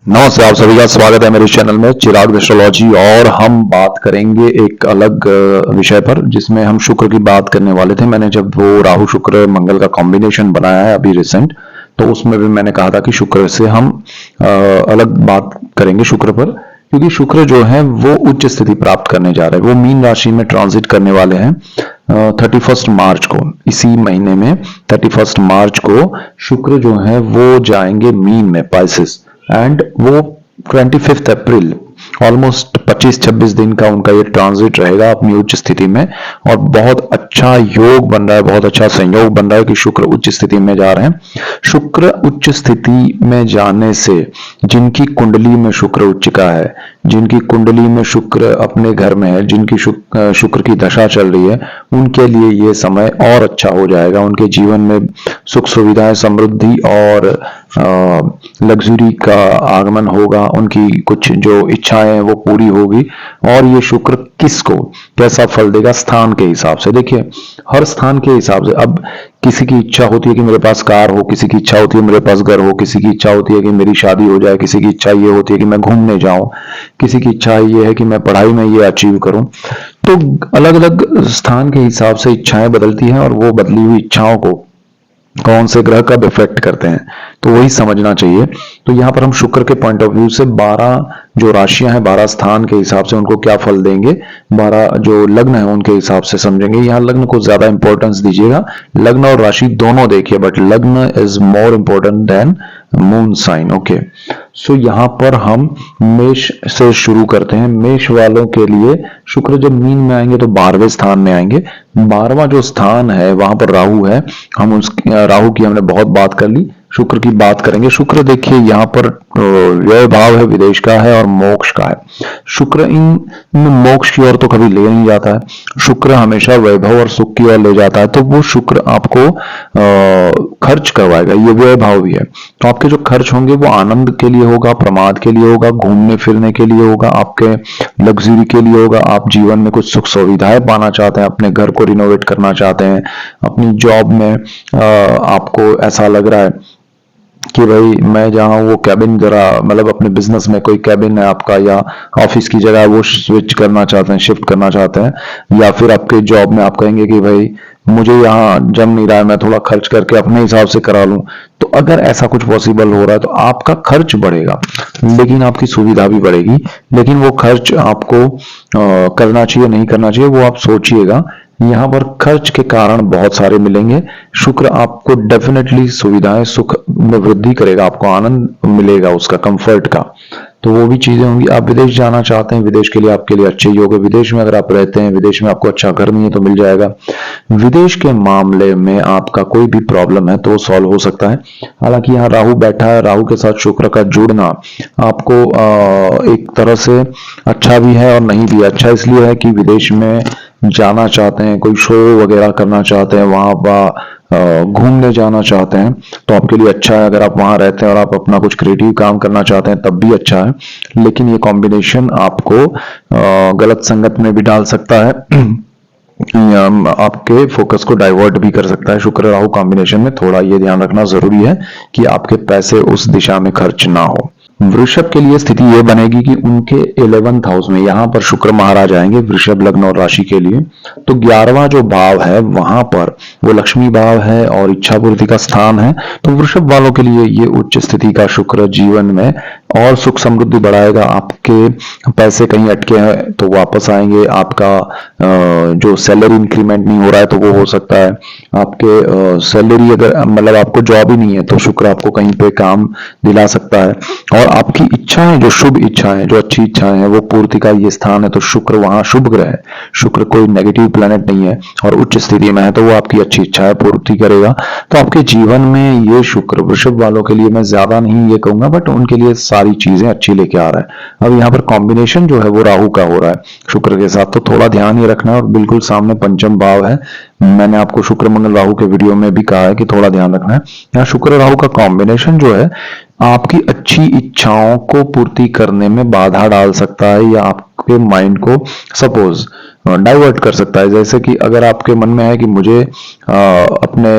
नमस्ते, आप सभी का स्वागत है मेरे चैनल में चिराग एस्ट्रोलॉजी। और हम बात करेंगे एक अलग विषय पर जिसमें हम शुक्र की बात करने वाले थे। मैंने जब वो राहु शुक्र मंगल का कॉम्बिनेशन बनाया है अभी रिसेंट, तो उसमें भी मैंने कहा था कि शुक्र से हम अलग बात करेंगे शुक्र पर, क्योंकि शुक्र जो है वो उच्च स्थिति प्राप्त करने जा रहे हैं। वो मीन राशि में ट्रांजिट करने वाले हैं 31 मार्च को। इसी महीने में 31 मार्च को शुक्र जो है वो जाएंगे मीन में, पाइसेस, एंड वो 25 अप्रैल, ऑलमोस्ट 25-26 दिन का उनका ये ट्रांजिट रहेगा अपनी उच्च स्थिति में। और बहुत अच्छा योग बन रहा है, बहुत अच्छा संयोग बन रहा है कि शुक्र उच्च स्थिति में जा रहे हैं। शुक्र उच्च स्थिति में जाने से जिनकी कुंडली में शुक्र उच्च का है, जिनकी कुंडली में शुक्र अपने घर में है, जिनकी शुक्र की दशा चल रही है, उनके लिए ये समय और अच्छा हो जाएगा। उनके जीवन में सुख सुविधाएं, समृद्धि और लग्जरी का आगमन होगा। उनकी कुछ जो इच्छाएं हैं वो पूरी होगी। और ये शुक्र किसको कैसा फल देगा? स्थान के हिसाब से। देखिए, हर स्थान के हिसाब से। अब किसी की इच्छा होती है कि मेरे पास कार हो, किसी की इच्छा होती है मेरे पास घर हो, किसी की इच्छा होती है कि मेरी शादी हो जाए, किसी की इच्छा ये होती है कि मैं घूमने जाऊं, किसी की इच्छा ये है कि मैं पढ़ाई में ये अचीव करूं। तो अलग अलग स्थान के हिसाब से इच्छाएं बदलती हैं, और वो बदली हुई इच्छाओं को कौन से ग्रह कब इफेक्ट करते हैं, तो वही समझना चाहिए। तो यहाँ पर हम शुक्र के पॉइंट ऑफ व्यू से 12 जो राशियां हैं, 12 स्थान के हिसाब से उनको क्या फल देंगे, 12 जो लग्न है उनके हिसाब से समझेंगे। यहाँ लग्न को ज्यादा इंपॉर्टेंस दीजिएगा। लग्न और राशि दोनों देखिए, but lagna is more important than moon sign. Okay, so यहाँ पर हम मेष से शुरू करते हैं। मेष वालों के लिए शुक्र जब मीन में आएंगे तो 12वें स्थान में आएंगे। 12वां जो स्थान है वहां पर राहु है। हम उस राहु की हमने बहुत बात कर ली, शुक्र की बात करेंगे। शुक्र देखिए यहाँ पर व्यय भाव है, विदेश का है और मोक्ष का है। शुक्र इन मोक्ष की ओर तो कभी ले नहीं जाता है। शुक्र हमेशा वैभव और सुख की ओर ले जाता है। तो वो शुक्र आपको खर्च करवाएगा, ये व्यय भाव भी है। तो आपके जो खर्च होंगे वो आनंद के लिए होगा, प्रमाद के लिए होगा, घूमने फिरने के लिए होगा, आपके लग्जरी के लिए होगा। आप जीवन में कुछ सुख सुविधाएं पाना चाहते हैं, अपने घर को रिनोवेट करना चाहते हैं, अपनी जॉब में आपको ऐसा लग रहा है कि भाई मैं जहाँ वो कैबिन, जरा मतलब अपने बिजनेस में कोई कैबिन है आपका या ऑफिस की जगह वो स्विच करना चाहते हैं, शिफ्ट करना चाहते हैं। या फिर आपके जॉब में आप कहेंगे कि भाई मुझे यहाँ जम नहीं रहा है, मैं थोड़ा खर्च करके अपने हिसाब से करा लूं। तो अगर ऐसा कुछ पॉसिबल हो रहा है तो आपका खर्च बढ़ेगा, लेकिन आपकी सुविधा भी बढ़ेगी। लेकिन वो खर्च आपको करना चाहिए नहीं करना चाहिए वो आप सोचिएगा। यहाँ पर खर्च के कारण बहुत सारे मिलेंगे। शुक्र आपको डेफिनेटली सुविधाएं, सुख में वृद्धि करेगा, आपको आनंद मिलेगा उसका, कंफर्ट का। तो वो भी चीजें होंगी। आप विदेश जाना चाहते हैं, विदेश के लिए आपके लिए अच्छे योग है। विदेश में अगर आप रहते हैं, विदेश में आपको अच्छा घर नहीं है तो मिल जाएगा। विदेश के मामले में आपका कोई भी प्रॉब्लम है तो सॉल्व हो सकता है। हालांकि यहाँ राहु बैठा है, राहु के साथ शुक्र का जुड़ना आपको एक तरह से अच्छा भी है और नहीं भी है। अच्छा इसलिए है कि विदेश में जाना चाहते हैं, कोई शो वगैरह करना चाहते हैं, वहां पर घूमने जाना चाहते हैं, तो आपके लिए अच्छा है। अगर आप वहां रहते हैं और आप अपना कुछ क्रिएटिव काम करना चाहते हैं तब भी अच्छा है। लेकिन ये कॉम्बिनेशन आपको गलत संगत में भी डाल सकता है, आपके फोकस को डाइवर्ट भी कर सकता है। शुक्र राहु कॉम्बिनेशन में थोड़ा ये ध्यान रखना जरूरी है कि आपके पैसे उस दिशा में खर्च ना हो। वृषभ के लिए स्थिति ये बनेगी कि उनके 11th हाउस में यहाँ पर शुक्र महाराज आएंगे, वृषभ लग्न और राशि के लिए। तो 11वां जो भाव है वहां पर वो लक्ष्मी भाव है और इच्छा पूर्ति का स्थान है। तो वृषभ वालों के लिए ये उच्च स्थिति का शुक्र जीवन में और सुख समृद्धि बढ़ाएगा। आपके पैसे कहीं अटके हैं तो वापस आएंगे। आपका जो सैलरी इंक्रीमेंट नहीं हो रहा है तो वो हो सकता है। आपके सैलरी अगर मतलब आपको जॉब ही नहीं है तो शुक्र आपको कहीं पे काम दिला सकता है। और आपकी इच्छाएं, जो शुभ इच्छाएं, जो अच्छी इच्छाएं हैं, वो पूर्ति का ये स्थान है। तो शुक्र वहां शुभ ग्रह है, शुक्र कोई नेगेटिव प्लेनेट नहीं है और उच्च स्थिति में है, तो वो आपकी अच्छी इच्छाएं पूर्ति करेगा। तो आपके जीवन में ये शुक्र वृषभ वालों के लिए मैं ज्यादा नहीं ये कहूंगा, बट उनके लिए सारी चीजें अच्छी लेके आ रहा है। अब यहाँ पर कॉम्बिनेशन जो है वो राहु का हो रहा है शुक्र के साथ, तो थोड़ा ध्यान ये रखना है। और बिल्कुल सामने पंचम भाव है, मैंने आपको शुक्र मंगल राहु के वीडियो में भी कहा है कि थोड़ा ध्यान रखना है। यहाँ शुक्र राहु का कॉम्बिनेशन जो है आपकी अच्छी इच्छाओं को पूर्ति करने में बाधा डाल सकता है, या आपके माइंड को, सपोज डाइवर्ट कर सकता है। जैसे कि अगर आपके मन में है कि मुझे अपने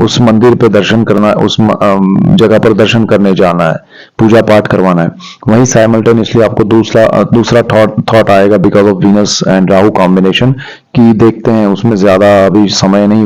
उस मंदिर पे दर्शन करना, उस जगह पर दर्शन करने जाना है, पूजा पाठ करवाना है, वहीं साइमल्टेनियसली आपको दूसरा थॉट आएगा because of Venus and Rahu combination कि देखते हैं उसमें ज्यादा अभी समय नहीं,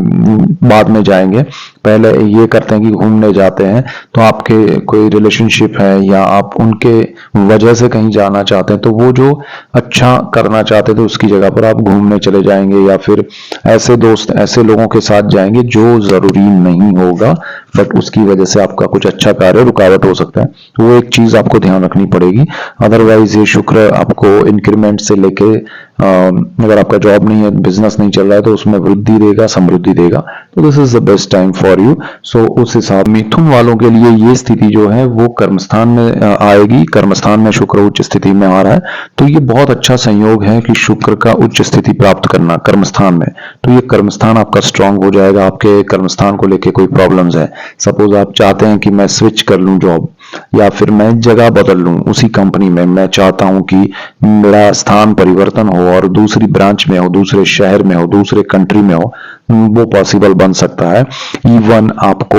बाद में जाएंगे, पहले ये करते हैं कि घूमने जाते हैं। तो आपके कोई रिलेशनशिप है या आप उनके वजह से कहीं जाना चाहते हैं, तो वो जो अच्छा करना चाहते थे उसकी जगह पर आप घूमने चले जाएंगे, या फिर ऐसे दोस्त ऐसे लोगों के साथ जाएंगे जो जरूरी नहीं होगा, बट उसकी वजह से आपका कुछ अच्छा कार्य रुकावट हो सकता है। तो वो एक चीज आपको ध्यान रखनी पड़ेगी। अदरवाइज ये शुक्र आपको इंक्रीमेंट से लेके अगर आपका जॉब नहीं है, बिजनेस नहीं चल रहा है, तो उसमें वृद्धि देगा, समृद्धि देगा। तो this is the best time for you. So उस हिसाब मिथुन वालों के लिए ये स्थिति जो है वो कर्मस्थान में आएगी। कर्मस्थान में शुक्र उच्च स्थिति में आ रहा है, तो ये बहुत अच्छा संयोग है कि शुक्र का उच्च स्थिति प्राप्त करना कर्मस्थान में। तो ये कर्मस्थान आपका स्ट्रांग हो जाएगा। आपके कर्मस्थान को लेके कोई प्रॉब्लम्स है, सपोज आप चाहते हैं कि मैं स्विच कर लूं जॉब, या फिर मैं जगह बदल लूं उसी कंपनी में, मैं चाहता हूं कि मेरा स्थान परिवर्तन हो और दूसरी ब्रांच में हो, दूसरे शहर में हो, दूसरे कंट्री में हो, वो पॉसिबल बन सकता है। इवन आपको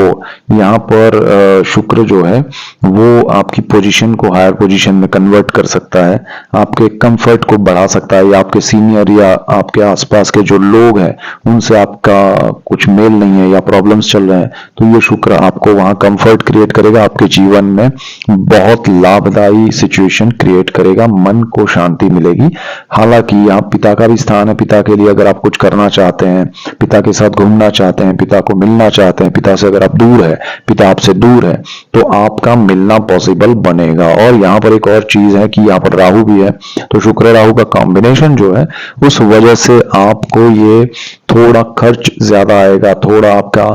यहाँ पर शुक्र जो है वो आपकी पोजीशन को हायर पोजीशन में कन्वर्ट कर सकता है, आपके कंफर्ट को बढ़ा सकता है, या आपके सीनियर या आपके आसपास के जो लोग हैं उनसे आपका कुछ मेल नहीं है या प्रॉब्लम्स चल रहे हैं, तो ये शुक्र आपको वहां कंफर्ट क्रिएट करेगा, आपके जीवन में बहुत लाभदायी सिचुएशन क्रिएट करेगा, मन को शांति मिलेगी। हालांकि यहाँ पिता का भी स्थान है, पिता के लिए अगर आप कुछ करना चाहते हैं, पिता के साथ घूमना चाहते हैं, पिता को मिलना चाहते हैं, पिता से अगर आप दूर है, पिता आपसे दूर है, तो आपका मिलना पॉसिबल बनेगा। और यहाँ पर एक और चीज है कि यहाँ पर राहु भी है, तो शुक्र राहु का कॉम्बिनेशन जो है उस वजह से आपको ये थोड़ा खर्च ज्यादा आएगा, थोड़ा आपका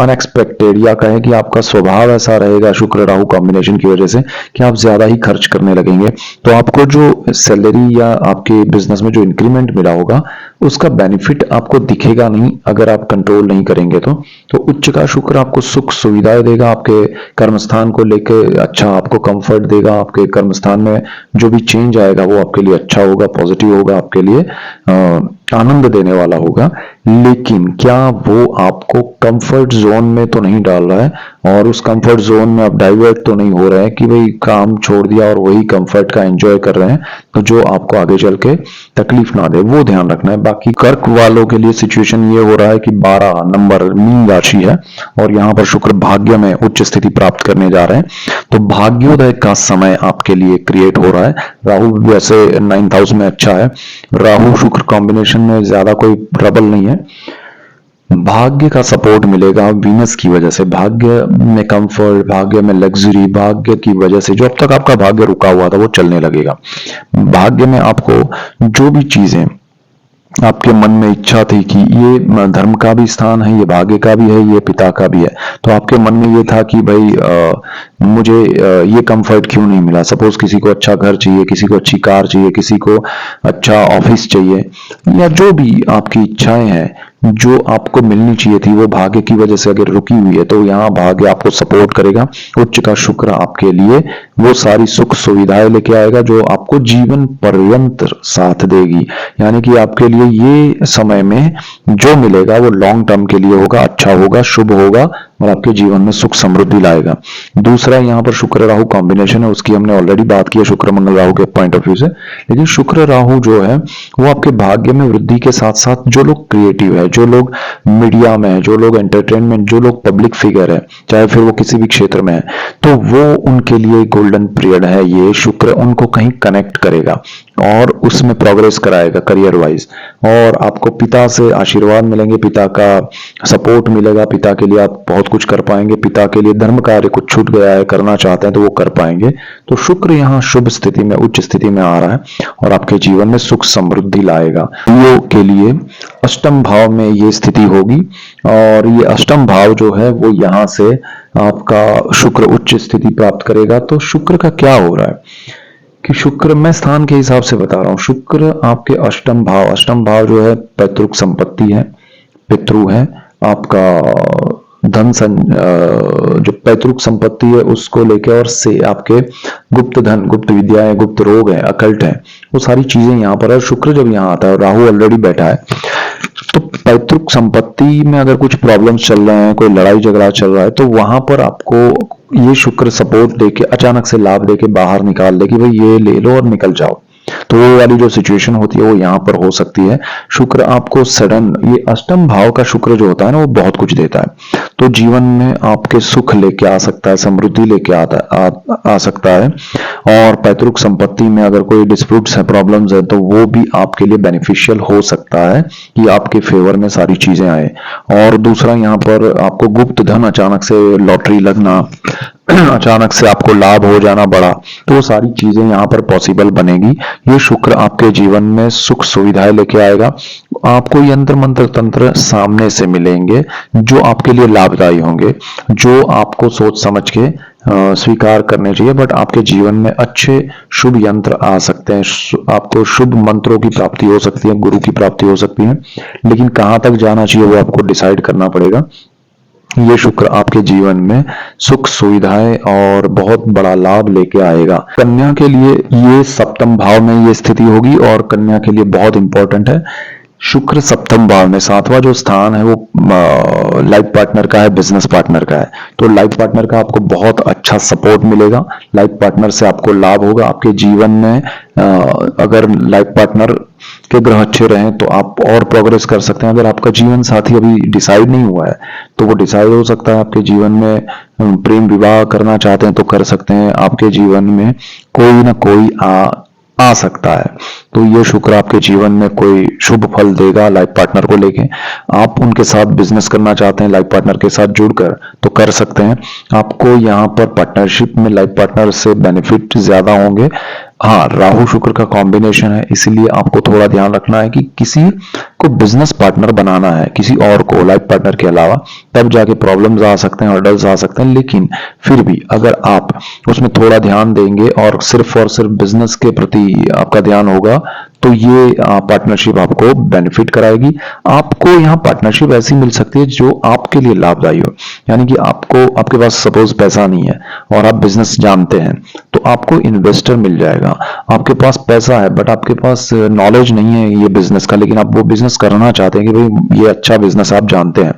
अनएक्सपेक्टेड, या कहें कि आपका स्वभाव ऐसा रहेगा शुक्र राहु कॉम्बिनेशन की वजह से कि आप ज्यादा ही खर्च करने लगेंगे। तो आपको जो सैलरी या आपके बिजनेस में जो इंक्रीमेंट मिला होगा उसका बेनिफिट आपको दिखेगा नहीं अगर आप कंट्रोल नहीं करेंगे। तो उच्च का शुक्र आपको सुख सुविधाएं देगा, आपके कर्मस्थान को लेके अच्छा आपको कंफर्ट देगा, आपके कर्मस्थान में जो भी चेंज आएगा वो आपके लिए अच्छा होगा, पॉजिटिव होगा, आपके लिए आनंद देने वाला होगा। लेकिन क्या वो आपको कंफर्ट जोन में तो नहीं डाल रहा है, और उस कंफर्ट जोन में आप डाइवर्ट तो नहीं हो रहे हैं कि भाई काम छोड़ दिया और वही कंफर्ट का एंजॉय कर रहे हैं, तो जो आपको आगे चल के तकलीफ ना दे, वो ध्यान रखना है। बाकी कर्क वालों के लिए सिचुएशन ये हो रहा है कि 12 नंबर मीन राशि है और यहाँ पर शुक्र भाग्य में उच्च स्थिति प्राप्त करने जा रहे हैं, तो भाग्योदय का समय आपके लिए क्रिएट हो रहा है। राहु वैसे 9th हाउस में अच्छा है, राहु शुक्र कॉम्बिनेशन में ज्यादा कोई ट्रबल नहीं है, भाग्य का सपोर्ट मिलेगा वीनस की वजह से, भाग्य में कंफर्ट, भाग्य में लग्जरी, भाग्य की वजह से जो अब तक आपका भाग्य रुका हुआ था वो चलने लगेगा। भाग्य में आपको जो भी चीजें आपके मन में इच्छा थी कि ये धर्म का भी स्थान है, ये भाग्य का भी है, ये पिता का भी है, तो आपके मन में ये था कि भाई मुझे ये कंफर्ट क्यों नहीं मिला। सपोज किसी को अच्छा घर चाहिए, किसी को अच्छी कार चाहिए, किसी को अच्छा ऑफिस चाहिए, या जो भी आपकी इच्छाएं हैं जो आपको मिलनी चाहिए थी वो भाग्य की वजह से अगर रुकी हुई है, तो यहाँ भाग्य आपको सपोर्ट करेगा। उच्च का शुक्र आपके लिए वो सारी सुख सुविधाएं लेके आएगा जो आपको जीवन पर्यंत साथ देगी, यानी कि आपके लिए ये समय में जो मिलेगा वो लॉन्ग टर्म के लिए होगा, अच्छा होगा, शुभ होगा और आपके जीवन में सुख समृद्धि लाएगा। दूसरा यहाँ पर शुक्र राहु कॉम्बिनेशन है, उसकी हमने ऑलरेडी बात की है शुक्र मंगल राहु के पॉइंट ऑफ व्यू से, लेकिन शुक्र राहु जो है वो आपके भाग्य में वृद्धि के साथ साथ जो लोग क्रिएटिव है, जो लोग मीडिया में है, जो लोग एंटरटेनमेंट, जो लोग पब्लिक फिगर है, चाहे फिर वो किसी भी क्षेत्र में है, तो वो उनके लिए गोल्डन पीरियड है। ये शुक्र उनको कहीं कनेक्ट करेगा और उसमें प्रोग्रेस कराएगा करियर वाइज, और आपको पिता से आशीर्वाद मिलेंगे, पिता का सपोर्ट मिलेगा, पिता के लिए आप बहुत कुछ कर पाएंगे, पिता के लिए धर्म कार्य कुछ छूट गया है करना चाहते हैं तो वो कर पाएंगे। तो शुक्र यहाँ शुभ स्थिति में, उच्च स्थिति में आ रहा है और आपके जीवन में सुख समृद्धि लाएगा। लियो के लिए अष्टम भाव में ये स्थिति होगी, और ये अष्टम भाव जो है वो यहाँ से आपका शुक्र उच्च स्थिति प्राप्त करेगा। तो शुक्र का क्या हो रहा है कि शुक्र, मैं स्थान के हिसाब से बता रहा हूं, शुक्र आपके अष्टम भाव जो है पैतृक संपत्ति है, पितृ है, आपका जो पैतृक संपत्ति है उसको लेके, और से आपके गुप्त धन, गुप्त विद्याएं, गुप्त रोग है, अकल्ट है, वो सारी चीजें यहाँ पर है। शुक्र जब यहाँ आता है, राहु ऑलरेडी बैठा है, तो पैतृक संपत्ति में अगर कुछ प्रॉब्लम्स चल रहे हैं, कोई लड़ाई झगड़ा चल रहा है, तो वहां पर आपको ये शुक्र सपोर्ट देके, अचानक से लाभ देके बाहर निकाल दे कि भाई ये ले लो और निकल जाओ। तो वो वाली जो सिचुएशन होती है वो यहाँ पर हो सकती है। शुक्र आपको सडन, ये अष्टम भाव का शुक्र जो होता है ना, वो बहुत कुछ देता है। तो जीवन में आपके सुख लेके आ सकता है, समृद्धि लेके आ सकता है। और पैतृक संपत्ति में अगर कोई डिस्प्यूट्स है, प्रॉब्लम्स है, तो वो भी आपके लिए बेनिफिशियल हो सकता है कि आपके फेवर में सारी चीजें आए। और दूसरा, यहाँ पर आपको गुप्त धन, अचानक से लॉटरी लगना, अचानक से आपको लाभ हो जाना बड़ा, तो वो सारी चीजें यहाँ पर पॉसिबल बनेगी। ये शुक्र आपके जीवन में सुख सुविधाएं लेके आएगा। आपको यंत्र मंत्र तंत्र सामने से मिलेंगे जो आपके लिए लाभदायी होंगे, जो आपको सोच समझ के स्वीकार करने चाहिए। बट आपके जीवन में अच्छे शुभ यंत्र आ सकते हैं, आपको शुभ मंत्रों की प्राप्ति हो सकती है, गुरु की प्राप्ति हो सकती है, लेकिन कहाँ तक जाना चाहिए वो आपको डिसाइड करना पड़ेगा। ये शुक्र आपके जीवन में सुख सुविधाएं और बहुत बड़ा लाभ लेके आएगा। कन्या के लिए ये सप्तम भाव में ये स्थिति होगी, और कन्या के लिए बहुत इंपॉर्टेंट है। शुक्र सप्तम भाव में, सातवां जो स्थान है वो लाइफ पार्टनर का है, बिजनेस पार्टनर का है। तो लाइफ पार्टनर का आपको बहुत अच्छा सपोर्ट मिलेगा, लाइफ पार्टनर से आपको लाभ होगा। आपके जीवन में अगर लाइफ पार्टनर के ग्रह अच्छे रहें तो आप और प्रोग्रेस कर सकते हैं। अगर आपका जीवन साथी अभी डिसाइड नहीं हुआ है तो वो डिसाइड हो सकता है। आपके जीवन में प्रेम विवाह करना चाहते हैं तो कर सकते हैं। आपके जीवन में कोई ना कोई आ सकता है। तो ये शुक्र आपके जीवन में कोई शुभ फल देगा लाइफ पार्टनर को लेके। आप उनके साथ बिजनेस करना चाहते हैं, लाइफ पार्टनर के साथ जुड़कर, तो कर सकते हैं। आपको यहाँ पर पार्टनरशिप में लाइफ पार्टनर से बेनिफिट ज्यादा होंगे। हाँ, राहु शुक्र का कॉम्बिनेशन है, इसीलिए आपको थोड़ा ध्यान रखना है कि किसी को बिजनेस पार्टनर बनाना है, किसी और को लाइफ पार्टनर के अलावा, तब जाके प्रॉब्लम्स आ सकते हैं, हर्डल्स आ सकते हैं। लेकिन फिर भी अगर आप उसमें थोड़ा ध्यान देंगे और सिर्फ बिजनेस के प्रति आपका ध्यान होगा, तो ये पार्टनरशिप आपको बेनिफिट कराएगी। आपको यहाँ पार्टनरशिप ऐसी मिल सकती है जो आपके लिए लाभदायी हो। यानी कि आपके पास सपोज पैसा नहीं है और आप बिजनेस जानते हैं, तो आपको इन्वेस्टर मिल जाएगा। आपके पास पैसा है बट आपके पास नॉलेज नहीं है ये बिजनेस का, लेकिन आप वो बिजनेस करना चाहते हैं कि भाई ये अच्छा बिजनेस, आप जानते हैं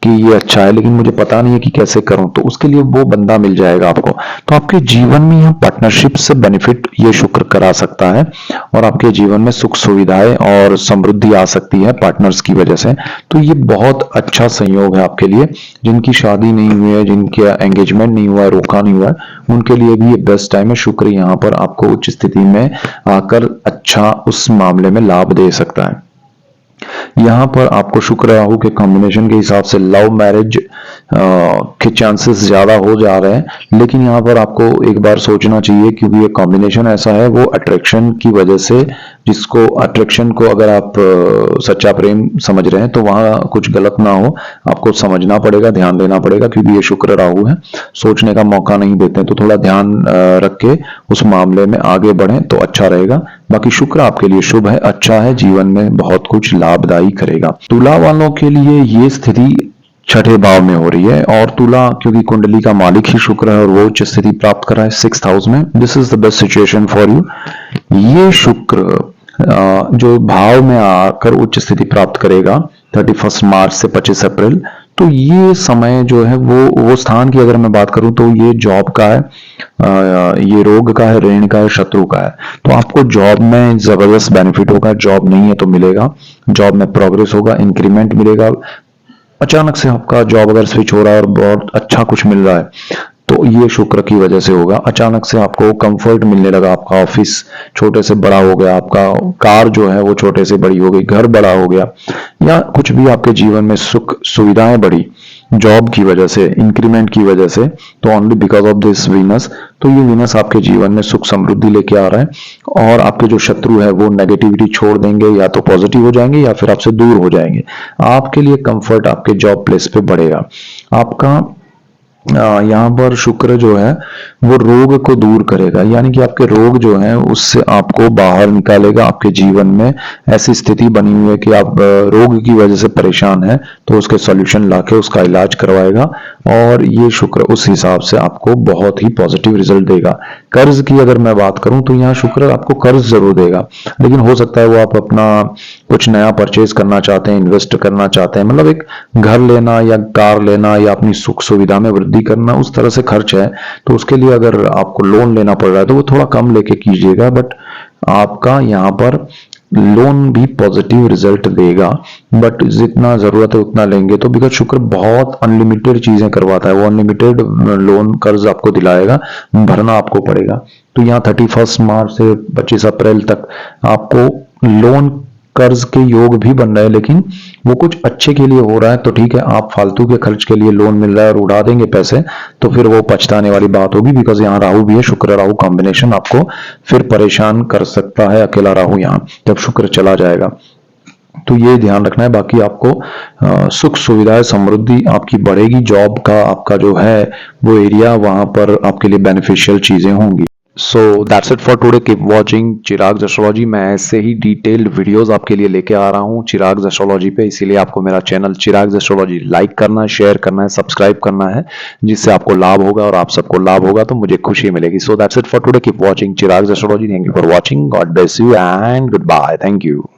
कि ये अच्छा है, लेकिन मुझे पता नहीं है कि कैसे करूं, तो उसके लिए वो बंदा मिल जाएगा आपको। तो आपके जीवन में यह पार्टनरशिप से बेनिफिट ये शुक्र करा सकता है, और आपके जीवन में सुख सुविधाएं और समृद्धि आ सकती है पार्टनर्स की वजह से। तो ये बहुत अच्छा संयोग है आपके लिए। जिनकी शादी नहीं हुई है, जिनके एंगेजमेंट नहीं हुआ है, रोका नहीं हुआ है, उनके लिए भी ये बेस्ट टाइम है। शुक्र यहाँ पर आपको उच्च स्थिति में आकर अच्छा उस मामले में लाभ दे सकता है। यहाँ पर आपको शुक्र राहु के कॉम्बिनेशन के हिसाब से लव मैरिज के चांसेस ज्यादा हो जा रहे हैं, लेकिन यहाँ पर आपको एक बार सोचना चाहिए, क्योंकि ये कॉम्बिनेशन ऐसा है, वो अट्रैक्शन की वजह से, जिसको अट्रैक्शन को अगर आप सच्चा प्रेम समझ रहे हैं तो वहां कुछ गलत ना हो, आपको समझना पड़ेगा, ध्यान देना पड़ेगा, क्योंकि ये शुक्र राहु है, सोचने का मौका नहीं देते हैं। तो थोड़ा ध्यान रख के उस मामले में आगे बढ़ें तो अच्छा रहेगा। बाकी शुक्र आपके लिए शुभ है, अच्छा है, जीवन में बहुत कुछ लाभदायी करेगा। तुला वालों के लिए ये स्थिति छठे भाव में हो रही है, और तुला क्योंकि कुंडली का मालिक ही शुक्र है और वो उच्च स्थिति प्राप्त कर रहा है 6th हाउस में। This is the best situation for you. ये शुक्र जो भाव में आकर उच्च स्थिति प्राप्त करेगा 31 मार्च से 25 अप्रैल, तो ये समय जो है वो स्थान की अगर मैं बात करूं तो ये जॉब का है, ये रोग का है, ऋण का है, शत्रु का है। तो आपको जॉब में जबरदस्त बेनिफिट होगा, जॉब नहीं है तो मिलेगा, जॉब में प्रोग्रेस होगा, इंक्रीमेंट मिलेगा। अचानक से आपका जॉब अगर स्विच हो रहा है और बहुत अच्छा कुछ मिल रहा है तो ये शुक्र की वजह से होगा। अचानक से आपको कंफर्ट मिलने लगा, आपका ऑफिस छोटे से बड़ा हो गया, आपका कार जो है वो छोटे से बड़ी हो गई, घर बड़ा हो गया, या कुछ भी आपके जीवन में सुख सुविधाएं बढ़ी जॉब की वजह से, इंक्रीमेंट की वजह से, तो only because of this Venus. तो ये वीनस आपके जीवन में सुख समृद्धि लेके आ रहा है, और आपके जो शत्रु है वो नेगेटिविटी छोड़ देंगे, या तो पॉजिटिव हो जाएंगे या फिर आपसे दूर हो जाएंगे। आपके लिए कंफर्ट आपके जॉब प्लेस पे बढ़ेगा। आपका यहाँ पर शुक्र जो है वो रोग को दूर करेगा, यानी कि आपके रोग जो हैं उससे आपको बाहर निकालेगा। आपके जीवन में ऐसी स्थिति बनी हुई है कि आप रोग की वजह से परेशान हैं, तो उसके सॉल्यूशन लाके उसका इलाज करवाएगा, और ये शुक्र उस हिसाब से आपको बहुत ही पॉजिटिव रिजल्ट देगा। कर्ज की अगर मैं बात करूं तो यहाँ शुक्र आपको कर्ज जरूर देगा, लेकिन हो सकता है वो आप अपना कुछ नया परचेज करना चाहते हैं, इन्वेस्ट करना चाहते हैं, मतलब एक घर लेना या कार लेना या अपनी सुख सुविधा में वृद्धि करना, उस तरह से खर्च है। तो उसके लिए अगर आपको लोन लेना पड़ रहा है तो वो थोड़ा कम लेके कीजिएगा, बट आपका यहाँ पर लोन भी पॉजिटिव रिजल्ट देगा, बट जितना जरूरत है उतना लेंगे तो, बिकॉज शुक्र बहुत अनलिमिटेड चीजें करवाता है, वो अनलिमिटेड लोन कर्ज आपको दिलाएगा, भरना आपको पड़ेगा। तो यहाँ 31 मार्च से 25 अप्रैल तक आपको लोन कर्ज के योग भी बन रहे हैं, लेकिन वो कुछ अच्छे के लिए हो रहा है तो ठीक है। आप फालतू के खर्च के लिए लोन मिल रहा है और उड़ा देंगे पैसे, तो फिर वो पछताने वाली बात होगी, बिकॉज यहाँ राहु भी है, शुक्र राहु कॉम्बिनेशन आपको फिर परेशान कर सकता है, अकेला राहु यहाँ जब शुक्र चला जाएगा। तो ये ध्यान रखना है। बाकी आपको सुख सुविधाएं समृद्धि आपकी बढ़ेगी, जॉब का आपका जो है वो एरिया, वहां पर आपके लिए बेनिफिशियल चीजें होंगी। सो that's it for today, keep watching Chirag astrology. मैं ऐसे ही डिटेल्ड वीडियोस आपके लिए लेके आ रहा हूँ चिराग एस्ट्रोलॉजी पे, इसीलिए आपको मेरा चैनल चिराग एस्ट्रोलॉजी लाइक करना है, शेयर करना है, सब्सक्राइब करना है, जिससे आपको लाभ होगा और आप सबको लाभ होगा तो मुझे खुशी मिलेगी। So that's it for today, keep watching Chirag astrology. Thank you for watching, God bless you and good bye, thank you.